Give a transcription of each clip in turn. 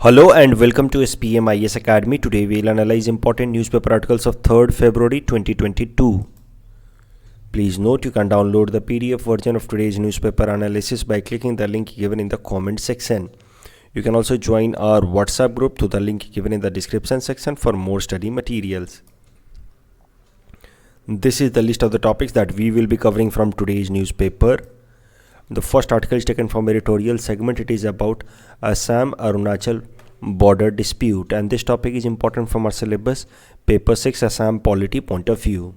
Hello and welcome to SPM IS Academy. Today we will analyze important newspaper articles of 3rd February 2022. Please note you can download the PDF version of today's newspaper analysis by clicking the link given in the comment section. You can also join our WhatsApp group through the link given in the description section for more study materials. This is the list of the topics that we will be covering from today's newspaper. The first article is taken from editorial segment. It is about Assam Arunachal border dispute, and this topic is important from our syllabus paper 6 Assam polity point of view.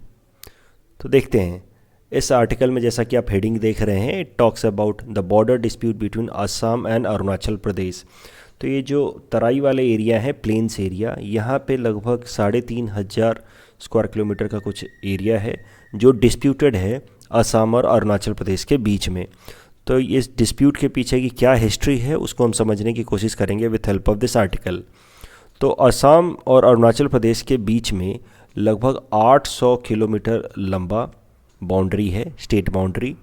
तो देखते हैं इस article में, जैसा कि आप heading देख रहे हैं, it talks about the border dispute between Assam and Arunachal Pradesh. तो ये जो तराई वाले एरिया है, प्लेन्स एरिया, यहाँ पे लगभग 3,500 स्क्वायर किलोमीटर का कुछ एरिया है जो डिस्प्यूटेड है असम और अरुणाचल प्रदेश के बीच में. तो इस डिस्प्यूट के पीछे की क्या हिस्ट्री है उसको हम समझने की कोशिश करेंगे with help of this article. तो असम और अरुणाचल प्रदेश के बीच में लगभग 800 किलोमीटर लंबा बाउंड्री है, स्टेट बाउंड्री.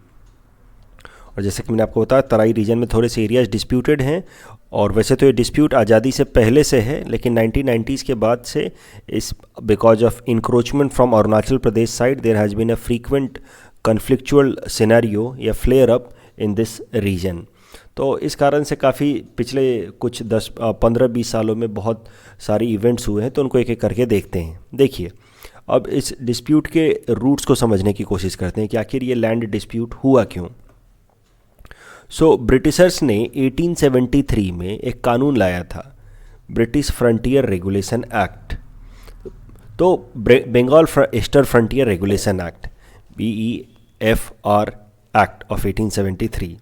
और जैसे कि मैंने आपको बताया, तराई रीजन में थोड़े से एरियाज डिस्प्यूटेड हैं. और वैसे तो ये डिस्प्यूट आज़ादी से पहले से है, लेकिन 1990s के बाद से इस because of encroachment from Arunachal Pradesh side there has been a frequent conflictual scenario या flare up in this region. तो इस कारण से काफ़ी पिछले कुछ 15-20 सालों में बहुत सारे इवेंट्स हुए हैं. तो उनको एक एक करके देखते हैं. देखिए, अब इस डिस्प्यूट के रूट्स को समझने की कोशिश करते हैं कि आखिर ये लैंड डिस्प्यूट हुआ क्यों. सो ब्रिटिशर्स ने 1873 में एक कानून लाया था, ब्रिटिश फ्रंटियर रेगुलेशन एक्ट. तो Bengal eastern frontier regulation act, BEFR act of 1873.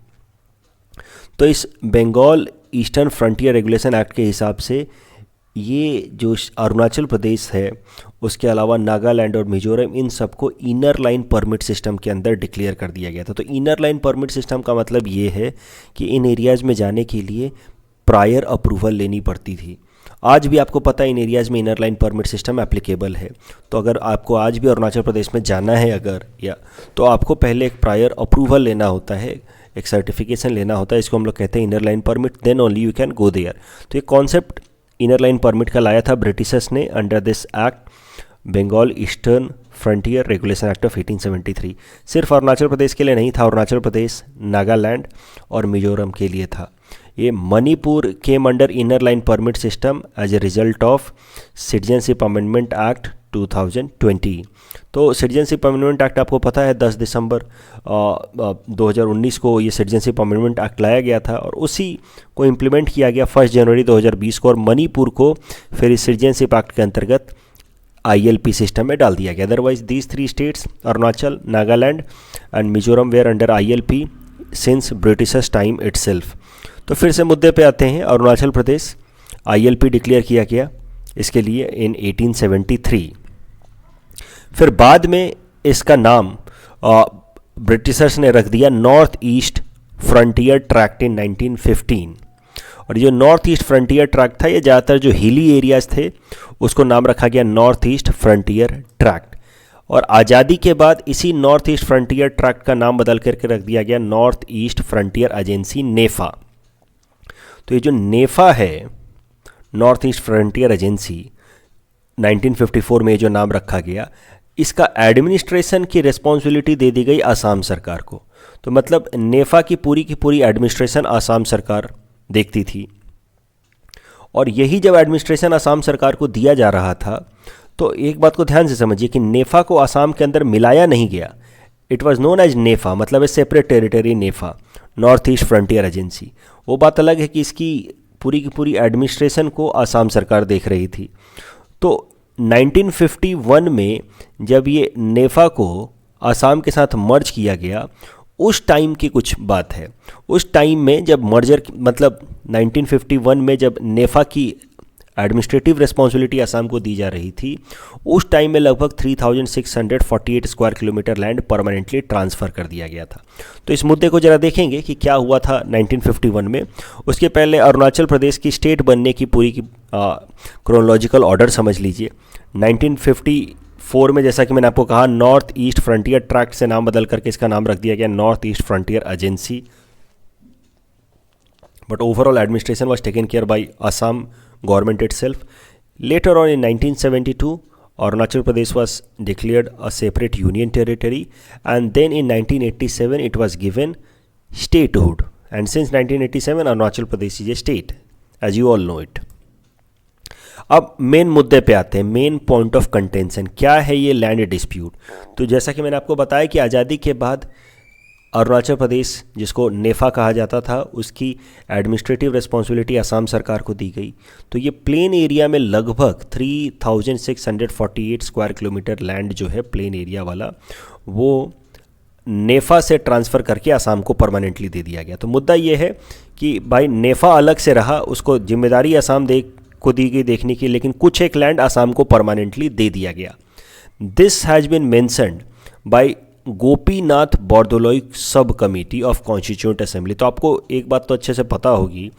तो इस Bengal eastern frontier regulation act के हिसाब से ये जो अरुणाचल प्रदेश है, उसके अलावा नागालैंड और मिजोरम, इन सबको इनर लाइन परमिट सिस्टम के अंदर डिक्लेयर कर दिया गया था. तो इनर लाइन परमिट सिस्टम का मतलब ये है कि इन एरियाज़ में जाने के लिए प्रायर अप्रूवल लेनी पड़ती थी. आज भी आपको पता है इन एरियाज़ में inner line permit system applicable है. तो अगर आपको आज भी अरुणाचल प्रदेश में जाना है तो आपको पहले एक प्रायर अप्रूवल लेना होता है, एक सर्टिफिकेशन लेना होता है. इसको हम लोग कहते हैं inner line permit. Then only you can go there. तो ये कॉन्सेप्ट इनर लाइन परमिट का लाया था ब्रिटिशर्स ने under this act, Bengal eastern frontier regulation act of 1873. सिर्फ अरुणाचल प्रदेश के लिए नहीं था, अरुणाचल प्रदेश, नागालैंड और मिजोरम के लिए था. ये Manipur came under inner line permit system as a result of citizenship amendment act 2020. तो सिटीजनशिप अमेंडमेंट एक्ट आपको पता है 10 दिसंबर 2019 को ये सिटीजनशिप अमेंडमेंट एक्ट लाया गया था और उसी को इम्प्लीमेंट किया गया 1 जनवरी 2020 को. और मणिपुर को फिर इस सिटीजनशिप एक्ट के अंतर्गत ILP सिस्टम में डाल दिया गया. Otherwise these 3 states, Arunachal, Nagaland and Mizoram, where under ILP since Britishers time itself. तो फिर से मुद्दे पे आते हैं. अरुणाचल प्रदेश ILP डिक्लेयर किया गया इसके लिए इन 1873. फिर बाद में इसका नाम ब्रिटिशर्स ने रख दिया नॉर्थ ईस्ट फ्रंटियर ट्रैक्ट इन 1915. और जो नॉर्थ ईस्ट फ्रंटियर ट्रैक्ट था, ये ज़्यादातर जो हिली एरियाज़ थे उसको नाम रखा गया नॉर्थ ईस्ट फ्रंटियर ट्रैक्ट. और आज़ादी के बाद इसी नॉर्थ ईस्ट फ्रंटियर ट्रैक्ट का नाम बदल करके रख दिया गया नॉर्थ ईस्ट फ्रंटियर एजेंसी, नेफा. तो ये जो नेफा है, नॉर्थ ईस्ट फ्रंटियर एजेंसी, 1954 में जो नाम रखा गया, इसका एडमिनिस्ट्रेशन की रिस्पॉन्सिबिलिटी दे दी गई आसाम सरकार को. तो मतलब नेफा की पूरी एडमिनिस्ट्रेशन आसाम सरकार देखती थी. और यही जब एडमिनिस्ट्रेशन आसाम सरकार को दिया जा रहा था, तो एक बात को ध्यान से समझिए कि नेफा को आसाम के अंदर मिलाया नहीं गया. इट वॉज नोन एज नेफा, मतलब ए सेपरेट टेरिटरी नेफा, नॉर्थ ईस्ट फ्रंटियर एजेंसी. वो बात अलग है कि इसकी पूरी एडमिनिस्ट्रेशन को आसाम सरकार देख रही थी. तो 1951 में जब ये नेफा को आसाम के साथ मर्ज किया गया, उस टाइम की कुछ बात है. उस टाइम में जब मर्जर, मतलब 1951 में जब नेफा की एडमिनिस्ट्रेटिव रिस्पॉन्सिबिलिटी आसाम को दी जा रही थी, उस टाइम में लगभग 3,648 square kilometre land permanently transfer कर दिया गया था. तो इस मुद्दे को ज़रा देखेंगे कि क्या हुआ था 1951 में. उसके पहले अरुणाचल प्रदेश की स्टेट बनने की पूरी की क्रोनोलॉजिकल ऑर्डर समझ लीजिए. 1954 में, जैसा कि मैंने आपको कहा, नॉर्थ ईस्ट फ्रंटियर ट्रैक्ट से नाम बदल करके इसका नाम रख दिया गया north east frontier agency. but overall administration was taken care by Assam government itself. Later on in 1972, Arunachal Pradesh was declared a separate union territory, and then in 1987 it was given statehood, and since 1987 Arunachal Pradesh is a state, as you all know it. अब main मुद्दे पे आते हैं, main point of contention क्या है ये land dispute. तो जैसा कि मैंने आपको बताया कि आज़ादी के बाद अरुणाचल प्रदेश, जिसको नेफा कहा जाता था, उसकी एडमिनिस्ट्रेटिव रिस्पॉन्सिबिलिटी असम सरकार को दी गई। तो ये प्लेन एरिया में लगभग 3648 स्क्वायर किलोमीटर लैंड जो है प्लेन एरिया वाला, वो नेफा से ट्रांसफ़र करके असम को परमानेंटली दे दिया गया। तो मुद्दा ये है कि भाई नेफा अलग से रहा, उसको जिम्मेदारी असम को दी गई देखने की, लेकिन कुछ एक लैंड असम को परमानेंटली दे दिया गया। This has been mentioned by Gopinath Bardoloi sub committee of constituent assembly. तो आपको एक बात तो अच्छे से पता होगी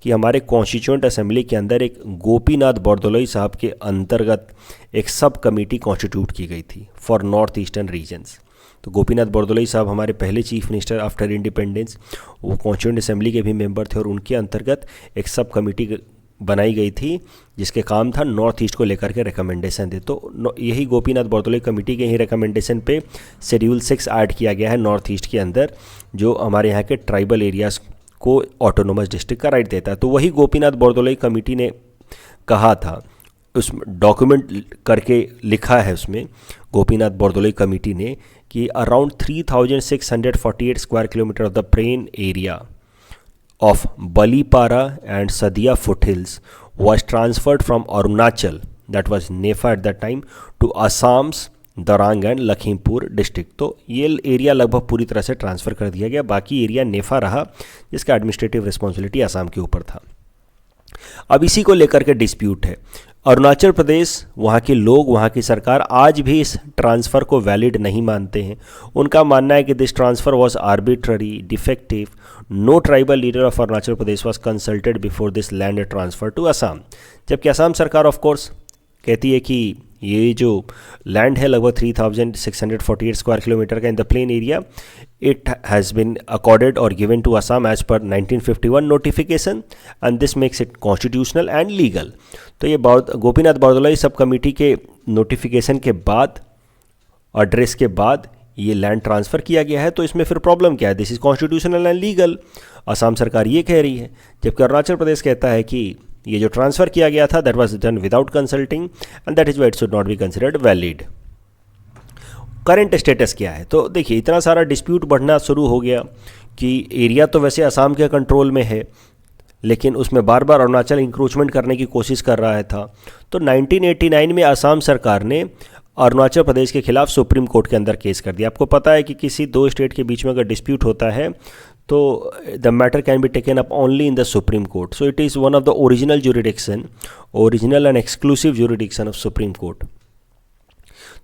कि हमारे कॉन्स्टिट्यूएंट असेंबली के अंदर एक गोपीनाथ बरदोलोई साहब के अंतर्गत एक सब कमेटी कॉन्स्टिट्यूट की गई थी फॉर नॉर्थ ईस्टर्न रीजन्स। तो गोपीनाथ बरदोलोई साहब हमारे पहले चीफ मिनिस्टर आफ्टर इंडिपेंडेंस, वो कॉन्स्टिट्यूएंट असेंबली के भी मेंबर थे, और उनके अंतर्गत एक सब कमेटी बनाई गई थी जिसके काम था नॉर्थ ईस्ट को लेकर के रिकमेंडेशन दे। तो यही गोपीनाथ बरदोलोई कमेटी के ही रिकमेंडेशन पे शेड्यूल 6 ऐड किया गया है नॉर्थ ईस्ट के अंदर, जो हमारे यहाँ के ट्राइबल एरियाज़ को ऑटोनोमस डिस्ट्रिक्ट का राइट देता है। तो वही गोपीनाथ बरदोलोई कमेटी ने कहा था, उस डॉक्यूमेंट करके लिखा है उसमें गोपीनाथ बरदोलोई कमेटी ने, कि around 3648 square kilometre of the plain area of Balipara and Sadia foothills was transferred from Arunachal, that was Nefa at that time, to Assam's Darang and Lakhimpur district। तो ये एरिया लगभग पूरी तरह से ट्रांसफ़र कर दिया गया, बाकी एरिया नेफा रहा जिसका एडमिनिस्ट्रेटिव रिस्पॉन्सिबिलिटी असम के ऊपर था। अब इसी को लेकर के डिस्प्यूट है। अरुणाचल प्रदेश, वहाँ के लोग, वहाँ की सरकार आज भी इस ट्रांसफ़र को वैलिड नहीं मानते हैं। उनका मानना है कि this transfer was arbitrary, defective, no tribal leader of Arunachal Pradesh was consulted before this land transfer to Assam. जबकि असम सरकार ऑफ कोर्स कहती है कि ये जो लैंड है लगभग 3648 स्क्वायर किलोमीटर का in the plain area, it has been accorded और given to Assam as per 1951 notification, and this makes it constitutional and legal. तो ये गोपीनाथ बरदोलोई सब कमेटी के नोटिफिकेशन के बाद, एड्रेस के बाद ये लैंड ट्रांसफ़र किया गया है। तो इसमें फिर प्रॉब्लम क्या है? This is constitutional and legal, Assam सरकार ये कह रही है, जबकि अरुणाचल प्रदेश कहता है कि ये जो ट्रांसफ़र किया गया था that was done without consulting and that is why it should not be considered valid. Current status क्या है? तो देखिए, इतना सारा डिस्प्यूट बढ़ना शुरू हो गया कि एरिया तो वैसे असम के कंट्रोल में है, लेकिन उसमें बार बार अरुणाचल इंक्रोचमेंट करने की कोशिश कर रहा था। तो 1989 में असम सरकार ने अरुणाचल प्रदेश के खिलाफ सुप्रीम कोर्ट के अंदर केस कर दिया। आपको पता है कि किसी दो स्टेट के बीच में अगर डिस्प्यूट होता है तो the matter can be taken up only in the supreme court. So it is one of the original and exclusive jurisdiction of supreme court.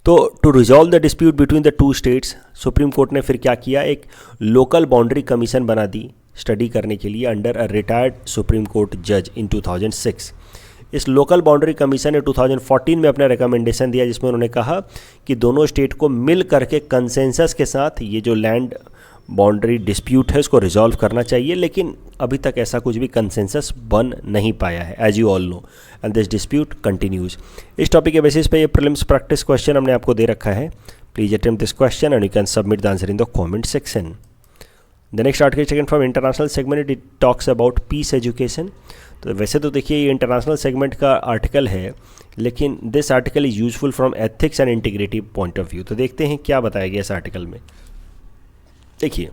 तो to resolve the dispute between the two states, supreme court ने फिर क्या किया, एक local boundary commission बना दी study करने के लिए under a retired supreme court जज इन 2006। इस लोकल बाउंड्री कमीशन ने 2014 में अपना रिकमेंडेशन दिया, जिसमें उन्होंने कहा कि दोनों स्टेट को मिल करके कंसेंसस के साथ ये जो लैंड बाउंड्री डिस्प्यूट है उसको रिजॉल्व करना चाहिए, लेकिन अभी तक ऐसा कुछ भी कंसेंसस बन नहीं पाया है, as you all know, and this dispute continues. इस टॉपिक के बेसिस पे ये प्रीलिम्स प्रैक्टिस क्वेश्चन हमने आपको दे रखा है। Please attempt this question and you can submit the answer in the comment section. The next article taken from international segment, it talks about piece education. तो वैसे तो देखिए ये इंटरनेशनल सेगमेंट का आर्टिकल है, लेकिन this article is useful from ethics and integrity point of view. तो देखते हैं क्या बताया गया इस आर्टिकल में। देखिए,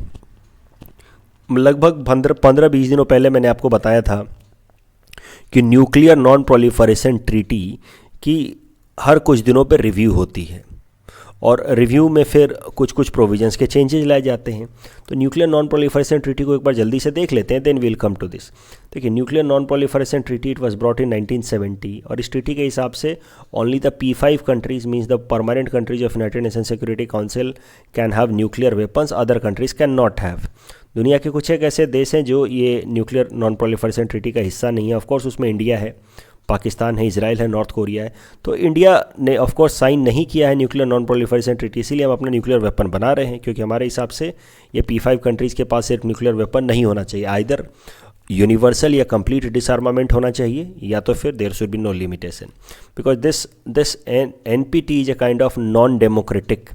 लगभग 15-20 दिनों पहले मैंने आपको बताया था कि न्यूक्लियर नॉन प्रोलिफरेशन ट्रीटी की हर कुछ दिनों पर रिव्यू होती है, और रिव्यू में फिर कुछ कुछ प्रोविजंस के चेंजेस लाए जाते हैं। तो न्यूक्लियर नॉन प्रोलिफरेशन ट्रीटी को एक बार जल्दी से देख लेते हैं, then we'll come to this. देखिए, nuclear non proliferation treaty it was brought in 1970, और इस ट्रीटी के हिसाब से only the P5 countries means the permanent countries of united nation security council can have nuclear weapons, other countries can not have. दुनिया के कुछ एक ऐसे देश हैं जो ये न्यूक्लियर नॉन प्रोलिफरेशन ट्रीटी का हिस्सा नहीं है। ऑफकोर्स उसमें इंडिया है, पाकिस्तान है, इजराइल है, नॉर्थ कोरिया है। तो इंडिया ने ऑफकोर्स साइन नहीं किया है न्यूक्लियर नॉन प्रोलिफरेशन ट्रीटी, इसीलिए हम अपना न्यूक्लियर वेपन बना रहे हैं, क्योंकि हमारे हिसाब से ये P5 कंट्रीज़ के पास सिर्फ न्यूक्लियर वेपन नहीं होना चाहिए। आइदर यूनिवर्सल या कंप्लीट डिसआर्मामेंट होना चाहिए, या तो फिर there should be no limitation, because this NPT is a kind of non democratic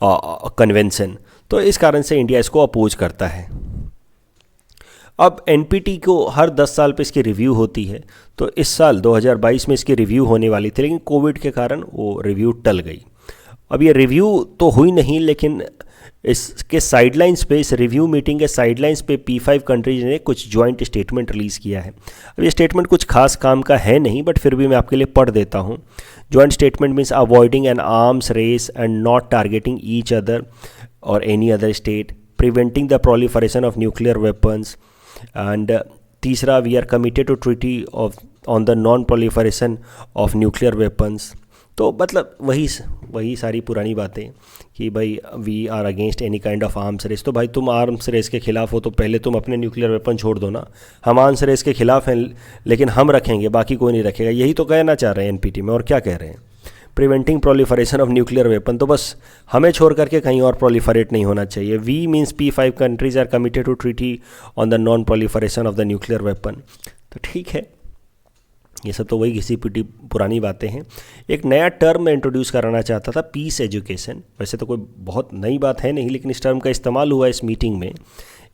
convention. तो इस कारण से इंडिया इसको अपोज करता है। अब एनपीटी को हर 10 साल पे इसकी रिव्यू होती है, तो इस साल 2022 में इसकी रिव्यू होने वाली थी, लेकिन कोविड के कारण वो रिव्यू टल गई। अब ये रिव्यू तो हुई नहीं, लेकिन इसके साइडलाइंस पे, इस रिव्यू मीटिंग के साइडलाइंस पे P5 कंट्रीज ने कुछ जॉइंट स्टेटमेंट रिलीज़ किया है। अब ये स्टेटमेंट कुछ खास काम का है नहीं, बट फिर भी मैं आपके लिए पढ़ देता हूँ। Joint statement means avoiding an arms race and not targeting each other और any other state, preventing the proliferation of nuclear weapons, and तीसरा we are committed to treaty on the non proliferation of nuclear weapons. तो मतलब वही सारी पुरानी बातें कि भाई we are against any kind of arms race. तो भाई तुम आर्म्स रेस के खिलाफ हो तो पहले तुम अपने न्यूक्लियर वेपन छोड़ दो ना। हम आर्म्स रेस के खिलाफ हैं, लेकिन हम रखेंगे, बाकी कोई नहीं रखेगा। यही तो कहना चाह रहे हैं एनपीटी में, और क्या कह रहे हैं? Preventing proliferation of nuclear weapon, तो बस हमें छोड़ करके कहीं और प्रोलिफरेट नहीं होना चाहिए। We means P5 countries are committed to treaty on the non proliferation of the nuclear weapon. तो ठीक है, ये सब तो वही घिसी पिटी पुरानी बातें हैं। एक नया टर्म मैं इंट्रोड्यूस कराना चाहता था, पीस एजुकेशन। वैसे तो कोई बहुत नई बात है नहीं, लेकिन इस टर्म का इस्तेमाल हुआ इस मीटिंग में,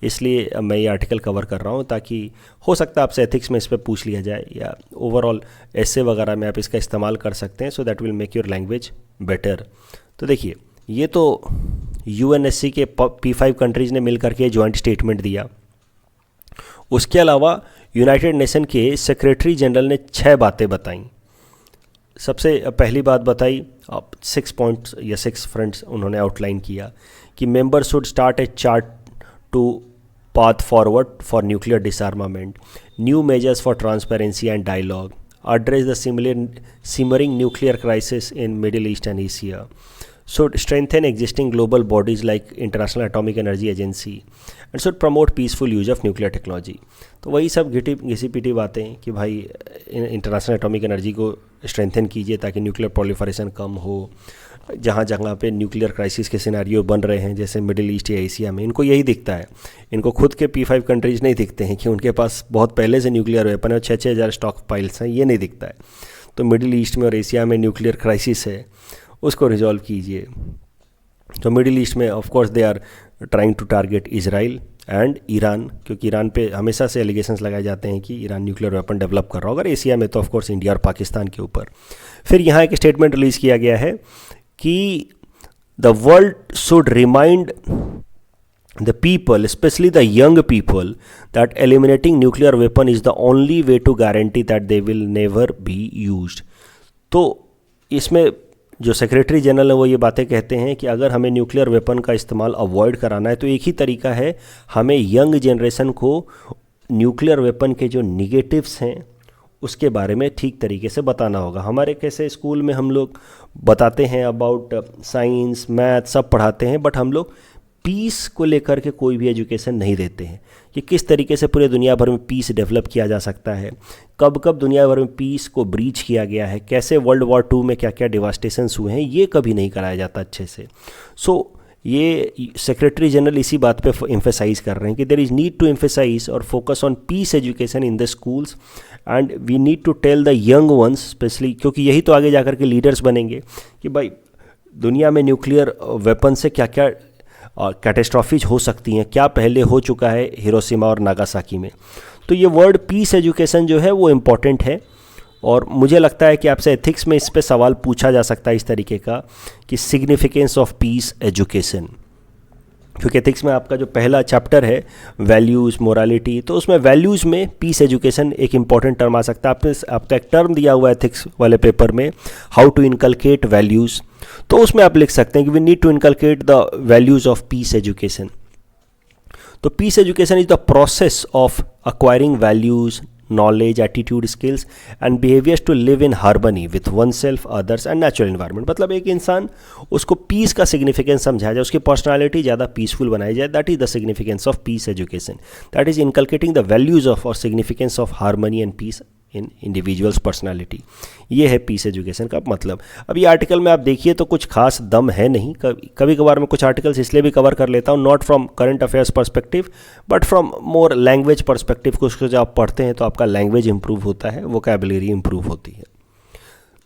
इसलिए मैं ये आर्टिकल कवर कर रहा हूँ, ताकि हो सकता है आपसे एथिक्स में इस पर पूछ लिया जाए, या ओवरऑल ऐसे वगैरह में आप इसका इस्तेमाल कर सकते हैं, so that will make your language better. तो देखिए, ये तो UNSC के P5 कंट्रीज़ ने मिल करके जॉइंट स्टेटमेंट दिया। उसके अलावा यूनाइटेड नेशन के सेक्रेटरी जनरल ने 6 बातें बताई। सबसे पहली बात बताई, 6 पॉइंट्स या 6 फ्रंट्स उन्होंने आउटलाइन किया कि members should start a chart to path forward for nuclear disarmament, new measures for transparency and dialogue, address the simmering nuclear crisis in Middle East and Asia, should strengthen existing global bodies like International Atomic Energy Agency, and should promote peaceful use of nuclear technology। तो वही सब घिसी पिटी बातें कि भाई international atomic energy को strengthen कीजिए ताकि nuclear proliferation कम हो। जहाँ जहाँ पे न्यूक्लियर क्राइसिस के सिनेरियो बन रहे हैं, जैसे मिडिल ईस्ट या एशिया में, इनको यही दिखता है। इनको खुद के P5 कंट्रीज़ नहीं दिखते हैं कि उनके पास बहुत पहले से न्यूक्लियर वेपन है और 6,000 स्टॉक पाइल्स हैं, ये नहीं दिखता है। तो मिडिल ईस्ट में और एशिया में न्यूक्लियर क्राइसिस है, उसको रिजॉल्व कीजिए। तो मिडिल ईस्ट में of course they are trying to target Israel and Iran, क्योंकि ईरान पे हमेशा से एलिगेशंस लगाए जाते हैं कि ईरान न्यूक्लियर वेपन डेवलप कर रहा होगा। एशिया में तो ऑफ कोर्स इंडिया और पाकिस्तान के ऊपर। फिर यहाँ एक स्टेटमेंट रिलीज़ किया गया है कि the world should remind the people, especially the young people, that eliminating nuclear weapon is the only way to guarantee that they will never be used। तो इसमें जो सेक्रेटरी जनरल है वो ये बातें कहते हैं कि अगर हमें न्यूक्लियर वेपन का इस्तेमाल अवॉइड कराना है तो एक ही तरीका है, हमें यंग जनरेशन को न्यूक्लियर वेपन के जो निगेटिव्स हैं उसके बारे में ठीक तरीके से बताना होगा। हमारे कैसे स्कूल में हम लोग बताते हैं अबाउट साइंस, मैथ सब पढ़ाते हैं, बट हम लोग पीस को लेकर के कोई भी एजुकेशन नहीं देते हैं कि किस तरीके से पूरे दुनिया भर में पीस डेवलप किया जा सकता है, कब कब दुनिया भर में पीस को ब्रीच किया गया है, कैसे वर्ल्ड वॉर 2 में क्या क्या डिवास्टेशंस हुए हैं, ये कभी नहीं कराया जाता अच्छे से। ये सेक्रेटरी जनरल इसी बात पे एम्फेसाइज कर रहे हैं कि there is need to emphasize और focus on peace education in the schools, and we need to tell the young ones specially, क्योंकि यही तो आगे जाकर के लीडर्स बनेंगे कि भाई दुनिया में न्यूक्लियर वेपन से क्या क्या कैटेस्ट्रॉफीज हो सकती हैं, क्या पहले हो चुका है हिरोशिमा और नागासाकी में। तो ये वर्ड पीस एजुकेशन जो है वो इम्पॉर्टेंट है, और मुझे लगता है कि आपसे एथिक्स में इस पे सवाल पूछा जा सकता है इस तरीके का कि सिग्निफिकेंस ऑफ पीस एजुकेशन, क्योंकि एथिक्स में आपका जो पहला चैप्टर है वैल्यूज़ मोरालिटी, तो उसमें वैल्यूज़ में पीस एजुकेशन एक इम्पॉर्टेंट टर्म आ सकता है। आपका एक टर्म दिया हुआ है एथिक्स वाले पेपर में, हाउ टू इनकलकेट वैल्यूज़, तो उसमें आप लिख सकते हैं कि we need to inculcate the values of peace education. तो peace education is the process of acquiring values, knowledge, attitude, skills and behaviors to live in harmony with oneself, others and natural environment। मतलब एक इंसान उसको piece का significance समझाया जाए, उसकी personality ज़्यादा पीसफुल बनाई जाए, that is the significance of peace education, that is inculcating the values of और significance of harmony and peace in individuals personality. ये है पीस एजुकेशन का मतलब। अब ये आर्टिकल में आप देखिए तो कुछ खास दम है नहीं। कभी कभार मैं कुछ आर्टिकल्स इसलिए भी कवर कर लेता हूँ, not from current affairs perspective but from more language perspective. कुछ जब आप पढ़ते हैं तो आपका लैंग्वेज इंप्रूव होता है, वोकैबुलरी इंप्रूव होती है।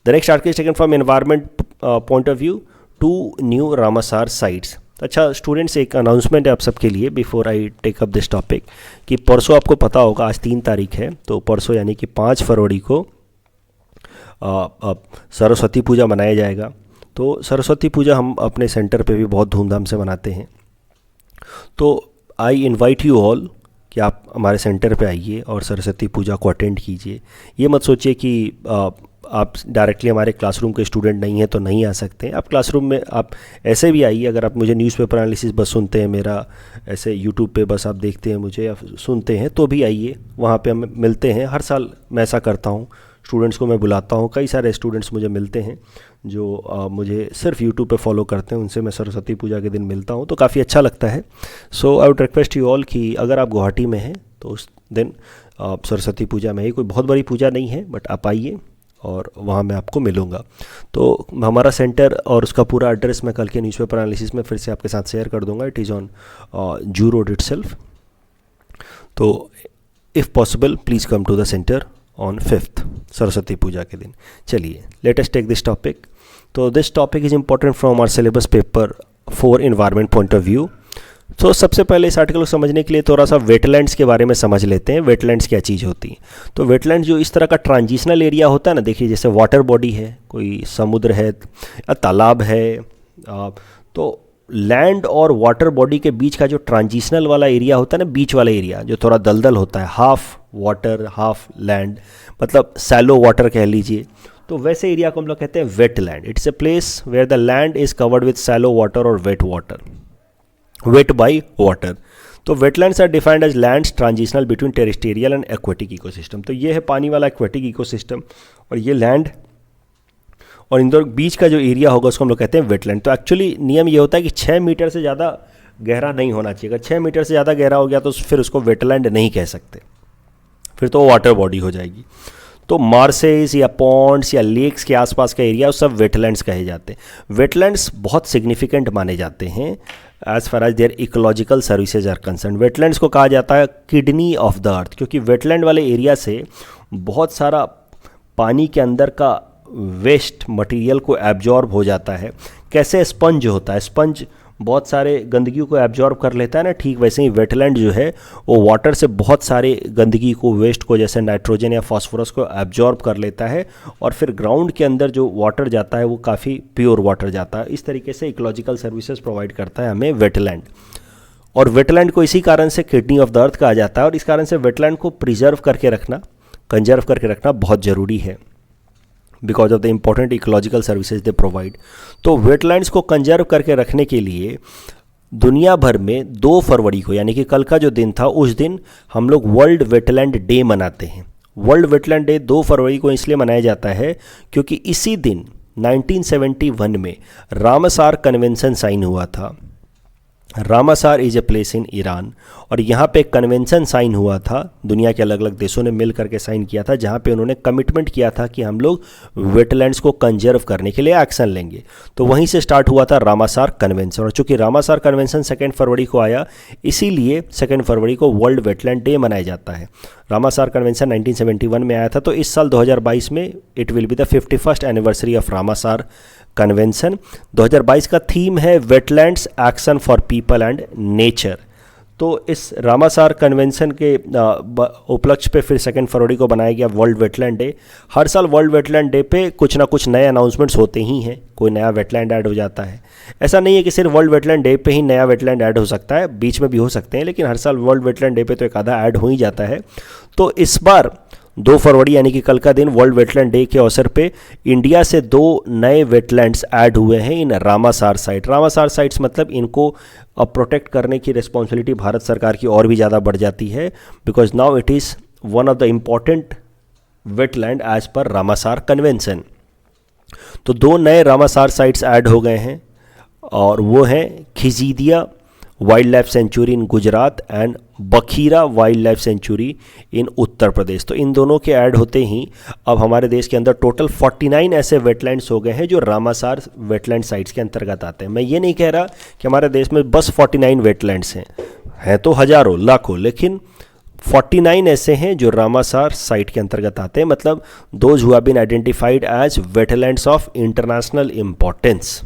The next article is taken from environment point of view, 2 new Ramsar sites. अच्छा स्टूडेंट्स, एक अनाउंसमेंट है आप सबके लिए before I take up this topic कि परसों आपको पता होगा आज 3 तारीख है, तो परसों यानी कि 5 फरवरी को सरस्वती पूजा मनाया जाएगा। तो सरस्वती पूजा हम अपने सेंटर पे भी बहुत धूमधाम से मनाते हैं। तो आई इनवाइट यू ऑल कि आप हमारे सेंटर पे आइए और सरस्वती पूजा को अटेंड कीजिए। ये मत सोचिए कि आप डायरेक्टली हमारे क्लासरूम के स्टूडेंट नहीं हैं तो नहीं आ सकते हैं। आप क्लासरूम में आप ऐसे भी आइए। अगर आप मुझे न्यूज़पेपर एनालिसिस बस सुनते हैं, मेरा ऐसे यूट्यूब पे बस आप देखते हैं मुझे या सुनते हैं, तो भी आइए, वहाँ पे हम मिलते हैं। हर साल मैं ऐसा करता हूँ, स्टूडेंट्स को मैं बुलाता हूँ। कई सारे स्टूडेंट्स मुझे मिलते हैं जो मुझे सिर्फ यूट्यूब पे फॉलो करते हैं, उनसे मैं सरस्वती पूजा के दिन मिलता हूँ, तो काफ़ी अच्छा लगता है। So I would request you all कि अगर आप गुवाहाटी में हैं तो उस दिन सरस्वती पूजा में ही, कोई बहुत बड़ी पूजा नहीं है बट आप आइए और वहाँ मैं आपको मिलूँगा। तो हमारा सेंटर और उसका पूरा एड्रेस मैं कल के न्यूज़पेपर एनालिसिस में फिर से आपके साथ शेयर कर दूँगा। It is on zoo road itself. तो if possible please come to the centre on 5th Saraswati Puja के दिन। चलिए let us take this topic. तो this topic is important from our syllabus paper 4 environment point of view. तो सबसे पहले इस article को समझने के लिए थोड़ा सा वेटलैंड्स के बारे में समझ लेते हैं। वेटलैंड्स क्या चीज़ होती है? तो वेटलैंड जो इस तरह का ट्रांजिशनल एरिया होता है ना, देखिए जैसे वाटर बॉडी है, कोई समुद्र है या तालाब है, तो लैंड और वाटर बॉडी के बीच का जो ट्रांजिशनल वाला एरिया होता है ना, बीच वाला एरिया जो थोड़ा दलदल होता है, हाफ वाटर हाफ लैंड, मतलब सैलो वाटर कह लीजिए, तो वैसे एरिया को हम लोग कहते हैं wetland. It's a place where the land is covered with shallow water और wet water, wet by water. तो wetlands are defined as lands transitional between terrestrial and aquatic ecosystem. तो ये है पानी वाला एक्वेटिक इकोसिस्टम और ये लैंड, और इन दोनों बीच का जो एरिया होगा उसको हम लोग कहते हैं वेटलैंड। तो एक्चुअली नियम ये होता है कि 6 मीटर से ज़्यादा गहरा नहीं होना चाहिए। अगर 6 मीटर से ज़्यादा गहरा हो गया तो फिर उसको वेटलैंड नहीं कह सकते, फिर तो वो वाटर बॉडी हो जाएगी। तो मार्सेस या पॉन्ड्स या लेक्स के आसपास का एरिया वो सब वेटलैंड्स कहे जाते हैं। वेटलैंड्स बहुत सिग्निफिकेंट माने जाते हैं as far as their ecological services are concern. Wetlands को कहा जाता है किडनी ऑफ द अर्थ, क्योंकि वेटलैंड वाले एरिया से बहुत सारा पानी के अंदर का वेस्ट मटेरियल को एब्जॉर्ब हो जाता है। कैसे स्पंज होता है, स्पंज बहुत सारे गंदगी को एब्जॉर्ब कर लेता है ना, ठीक वैसे ही वेटलैंड जो है वो वाटर से बहुत सारे गंदगी को, वेस्ट को, जैसे नाइट्रोजन या फास्फोरस को एब्जॉर्ब कर लेता है और फिर ग्राउंड के अंदर जो वाटर जाता है वो काफ़ी प्योर वाटर जाता है। इस तरीके से इकोलॉजिकल सर्विसेज प्रोवाइड करता है हमें वेटलैंड। और वेटलैंड को इसी कारण से किडनी ऑफ द अर्थ कहा जाता है और इस कारण से वेटलैंड को प्रिजर्व करके रखना, कंजर्व करके रखना बहुत ज़रूरी है, because of the important ecological services they provide. तो वेटलैंड्स को कंजर्व करके रखने के लिए दुनिया भर में 2 फरवरी को, यानी कि कल का जो दिन था, उस दिन हम लोग वर्ल्ड वेटलैंड डे मनाते हैं। वर्ल्ड वेटलैंड डे 2 फरवरी को इसलिए मनाया जाता है क्योंकि इसी दिन 1971 में रामसार कन्वेंशन साइन हुआ था। Ramsar is a place in Iran और यहाँ पे एक कन्वेंशन साइन हुआ था, दुनिया के अलग अलग देशों ने मिल करके साइन किया था, जहाँ पे उन्होंने कमिटमेंट किया था कि हम लोग वेटलैंड्स को कंजर्व करने के लिए एक्शन लेंगे। तो वहीं से स्टार्ट हुआ था रामासार कन्वेंशन और चूंकि रामासार कन्वेंशन 2 फरवरी को आया, इसीलिए 2 फरवरी को वर्ल्ड वेटलैंड डे मनाया जाता है। रामासार कन्वेंशन 1971 में आया था, तो इस साल 2022 में it will be the 51st anniversary of Ramsar convention. 2022 का थीम है wetlands action for people and nature. तो इस रामासार कन्वेंशन के उपलक्ष्य पे फिर 2 फरवरी को बनाया गया वर्ल्ड वेटलैंड डे। हर साल वर्ल्ड वेटलैंड डे पे कुछ ना कुछ नए अनाउंसमेंट्स होते ही हैं, कोई नया वेटलैंड ऐड हो जाता है। ऐसा नहीं है कि सिर्फ वर्ल्ड वेटलैंड डे पे ही नया वेटलैंड ऐड हो सकता है, बीच में भी हो सकते हैं, लेकिन हर साल वर्ल्ड वेटलैंड डे पे तो एक आधा ऐड हो ही जाता है। तो इस बार 2 फरवरी यानी कि कल का दिन वर्ल्ड वेटलैंड डे के अवसर पे इंडिया से 2 नए वेटलैंड्स ऐड हुए हैं इन रामासार साइट। रामासार साइट्स मतलब इनको प्रोटेक्ट करने की रिस्पॉन्सिबिलिटी भारत सरकार की और भी ज़्यादा बढ़ जाती है, because now it is one of the important wetland as per Ramsar convention. तो 2 नए रामासार साइट्स ऐड हो गए हैं और वो हैं Khijadiya wildlife sanctuary in Gujarat and Bakhira wildlife sanctuary in Uttar Pradesh. तो इन दोनों के ऐड होते ही अब हमारे देश के अंदर टोटल 49 ऐसे वेटलैंड्स हो गए हैं जो रामासार वेटलैंड साइट्स के अंतर्गत आते हैं। मैं ये नहीं कह रहा कि हमारे देश में बस 49 वेटलैंड्स हैं तो हज़ारों लाखों, लेकिन 49 ऐसे हैं जो रामासार साइट के अंतर्गत आते हैं, मतलब those who have been identified as wetlands of international importance.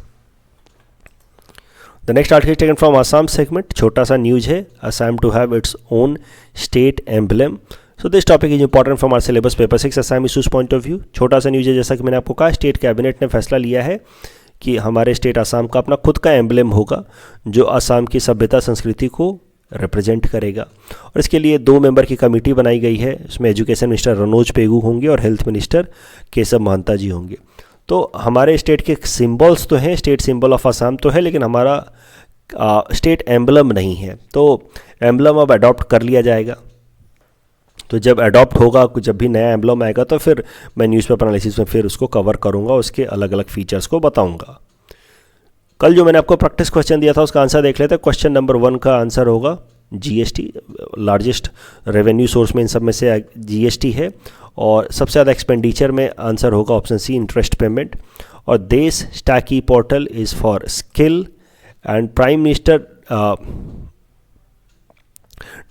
The next article taken from Assam segment, छोटा सा न्यूज है, Assam to have its own state emblem. So this topic is important from our syllabus paper 6 Assam issues point of view. छोटा सा news है, जैसा कि मैंने आपको कहा, स्टेट कैबिनेट ने फैसला लिया है कि हमारे स्टेट असम का अपना खुद का एम्बलम होगा जो असम की सभ्यता संस्कृति को रिप्रेजेंट करेगा। और इसके लिए 2 मेंबर की कमेटी बनाई गई है। इसमें एजुकेशन मिनिस्टर रनोज पेगू होंगे और हेल्थ मिनिस्टर केशव महंता जी होंगे। तो हमारे स्टेट के सिंबल्स तो हैं, स्टेट सिंबल ऑफ असम तो है, लेकिन हमारा स्टेट एम्बलम नहीं है। तो एम्बलम अब अडॉप्ट कर लिया जाएगा। तो जब अडॉप्ट होगा, जब भी नया एम्बलम आएगा, तो फिर मैं न्यूज़पेपर एनालिसिस में फिर उसको कवर करूँगा, उसके अलग अलग फीचर्स को बताऊँगा। कल जो मैंने आपको प्रैक्टिस क्वेश्चन दिया था उसका आंसर देख लेते हैं। क्वेश्चन नंबर 1 का आंसर होगा जीएसटी। लार्जेस्ट रेवेन्यू सोर्स में इन सब में से जीएसटी है, और सबसे ज़्यादा एक्सपेंडिचर में आंसर होगा ऑप्शन सी, इंटरेस्ट पेमेंट। और Desh stack portal is for skill, and prime minister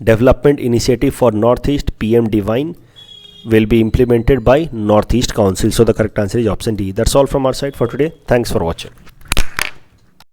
development initiative for north east PM Divine will be implemented by North East Council. So the correct answer is option D. That's all from our side for today. Thanks for watching.